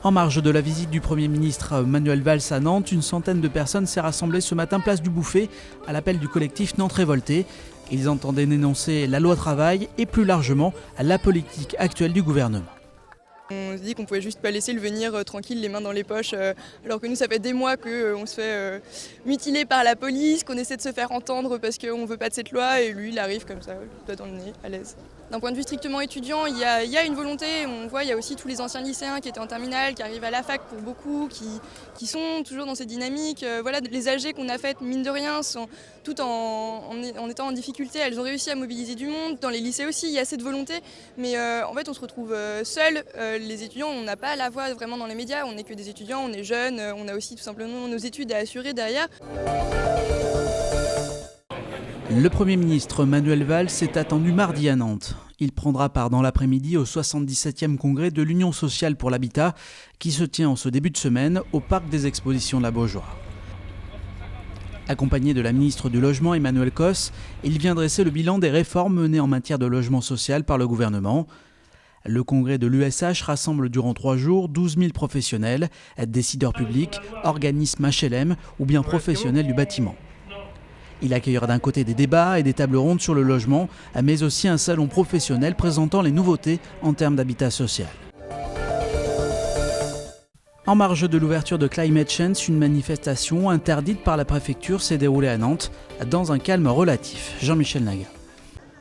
En marge de la visite du Premier ministre Manuel Valls à Nantes, une centaine de personnes s'est rassemblée ce matin place du Bouffay à l'appel du collectif Nantes Révoltée. Ils entendaient dénoncer la loi travail et plus largement la politique actuelle du gouvernement. On se dit qu'on pouvait juste pas laisser le venir tranquille, les mains dans les poches, alors que nous ça fait des mois qu'on se fait mutiler par la police, qu'on essaie de se faire entendre parce qu'on veut pas de cette loi et lui il arrive comme ça, le doigt dans le nez, à l'aise. D'un point de vue strictement étudiant, il y a une volonté, on voit il y a aussi tous les anciens lycéens qui étaient en terminale, qui arrivent à la fac pour beaucoup, qui sont toujours dans cette dynamique. Voilà, les AG qu'on a faites, mine de rien, tout en étant en difficulté, elles ont réussi à mobiliser du monde. Dans les lycées aussi, il y a cette volonté, mais en fait on se retrouve seuls. Les étudiants, on n'a pas la voix vraiment dans les médias, on n'est que des étudiants, on est jeunes, on a aussi tout simplement nos études à assurer derrière. Le Premier ministre Manuel Valls est attendu mardi à Nantes. Il prendra part dans l'après-midi au 77e congrès de l'Union sociale pour l'habitat qui se tient en ce début de semaine au parc des expositions de la Beaujoire. Accompagné de la ministre du Logement Emmanuelle Cos, il vient dresser le bilan des réformes menées en matière de logement social par le gouvernement. Le congrès de l'USH rassemble durant 3 jours 12 000 professionnels, décideurs publics, organismes HLM ou bien professionnels du bâtiment. Il accueillera d'un côté des débats et des tables rondes sur le logement, mais aussi un salon professionnel présentant les nouveautés en termes d'habitat social. En marge de l'ouverture de Climate Change, une manifestation interdite par la préfecture s'est déroulée à Nantes dans un calme relatif. Jean-Michel Naga.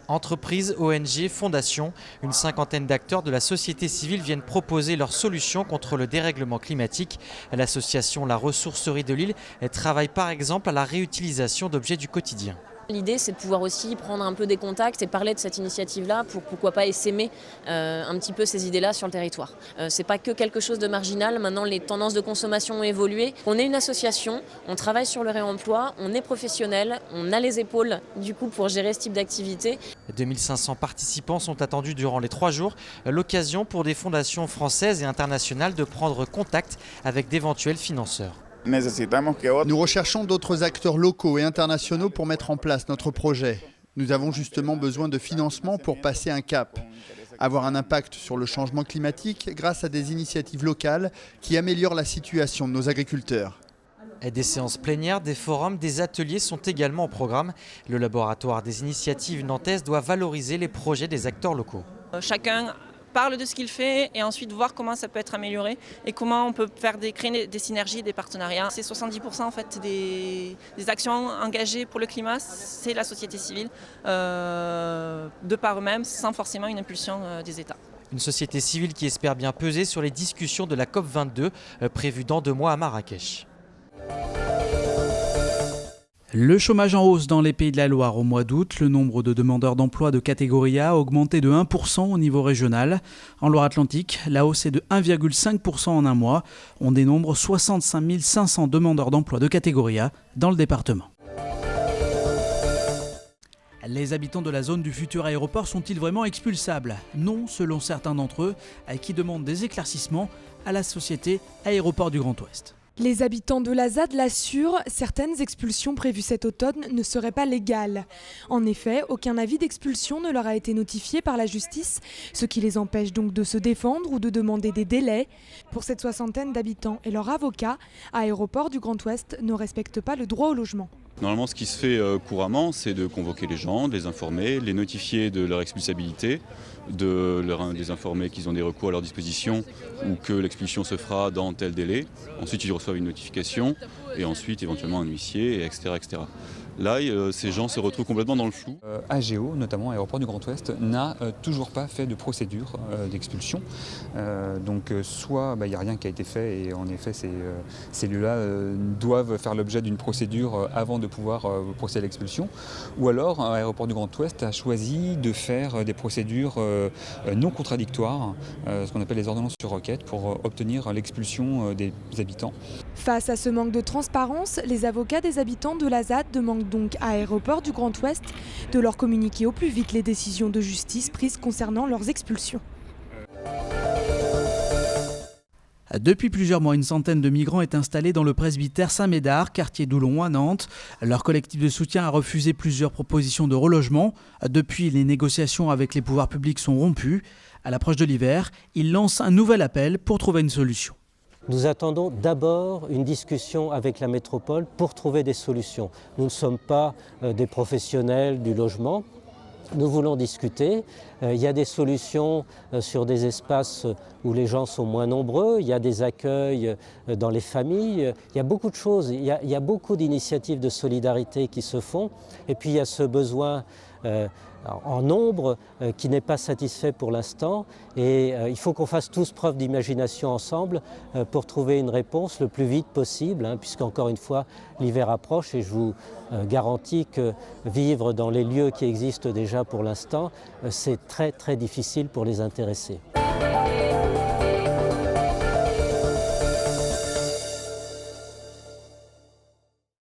Entreprises, ONG, fondations, une cinquantaine d'acteurs de la société civile viennent proposer leurs solutions contre le dérèglement climatique. L'association La Ressourcerie de Lille travaille par exemple à la réutilisation d'objets du quotidien. L'idée, c'est de pouvoir aussi prendre un peu des contacts et parler de cette initiative-là pour pourquoi pas essaimer un petit peu ces idées-là sur le territoire. C'est pas que quelque chose de marginal, maintenant les tendances de consommation ont évolué. On est une association, on travaille sur le réemploi, on est professionnel, on a les épaules du coup pour gérer ce type d'activité. 2500 participants sont attendus durant les 3 jours, l'occasion pour des fondations françaises et internationales de prendre contact avec d'éventuels financeurs. Nous recherchons d'autres acteurs locaux et internationaux pour mettre en place notre projet. Nous avons justement besoin de financement pour passer un cap, avoir un impact sur le changement climatique grâce à des initiatives locales qui améliorent la situation de nos agriculteurs. Des séances plénières, des forums, des ateliers sont également au programme. Le laboratoire des initiatives nantaises doit valoriser les projets des acteurs locaux. Chacun parle de ce qu'il fait et ensuite voir comment ça peut être amélioré et comment on peut créer des synergies, des partenariats. C'est 70% en fait des actions engagées pour le climat, c'est la société civile, de par eux-mêmes, sans forcément une impulsion des États. Une société civile qui espère bien peser sur les discussions de la COP22 prévues dans 2 mois à Marrakech. Le chômage en hausse dans les Pays de la Loire au mois d'août. Le nombre de demandeurs d'emploi de catégorie A a augmenté de 1% au niveau régional. En Loire-Atlantique, la hausse est de 1,5% en un mois. On dénombre 65 500 demandeurs d'emploi de catégorie A dans le département. Les habitants de la zone du futur aéroport sont-ils vraiment expulsables ? Non, selon certains d'entre eux, qui demandent des éclaircissements à la société Aéroport du Grand Ouest. Les habitants de la ZAD l'assurent, certaines expulsions prévues cet automne ne seraient pas légales. En effet, aucun avis d'expulsion ne leur a été notifié par la justice, ce qui les empêche donc de se défendre ou de demander des délais. Pour cette soixantaine d'habitants et leur avocat, Aéroport du Grand Ouest ne respecte pas le droit au logement. Normalement, ce qui se fait couramment, c'est de convoquer les gens, de les informer, les notifier de leur expulsabilité, de les informer qu'ils ont des recours à leur disposition ou que l'expulsion se fera dans tel délai. Ensuite, ils reçoivent une notification et ensuite éventuellement un huissier, etc., etc. Là, ces gens se retrouvent complètement dans le flou. AGO, notamment Aéroport du Grand Ouest, n'a toujours pas fait de procédure d'expulsion. Donc soit il n'y a rien qui a été fait et en effet ces lieux-là doivent faire l'objet d'une procédure avant de pouvoir procéder à l'expulsion. Ou alors Aéroport du Grand Ouest a choisi de faire des procédures non contradictoires, ce qu'on appelle les ordonnances sur requête, pour obtenir l'expulsion des habitants. Face à ce manque de transparence, les avocats des habitants de la ZAD demandent donc à Aéroport du Grand Ouest de leur communiquer au plus vite les décisions de justice prises concernant leurs expulsions. Depuis plusieurs mois, une centaine de migrants est installée dans le presbytère Saint-Médard, quartier d'Oulon à Nantes. Leur collectif de soutien a refusé plusieurs propositions de relogement. Depuis, les négociations avec les pouvoirs publics sont rompues. À l'approche de l'hiver, ils lancent un nouvel appel pour trouver une solution. Nous attendons d'abord une discussion avec la métropole pour trouver des solutions. Nous ne sommes pas des professionnels du logement. Nous voulons discuter. Il y a des solutions sur des espaces où les gens sont moins nombreux. Il y a des accueils dans les familles. Il y a beaucoup de choses. Il y a beaucoup d'initiatives de solidarité qui se font. Et puis il y a ce besoin en nombre qui n'est pas satisfait pour l'instant. Et il faut qu'on fasse tous preuve d'imagination ensemble pour trouver une réponse le plus vite possible, puisqu'encore une fois, l'hiver approche et je vous garantis que vivre dans les lieux qui existent déjà pour l'instant, c'est très très difficile pour les intéressés.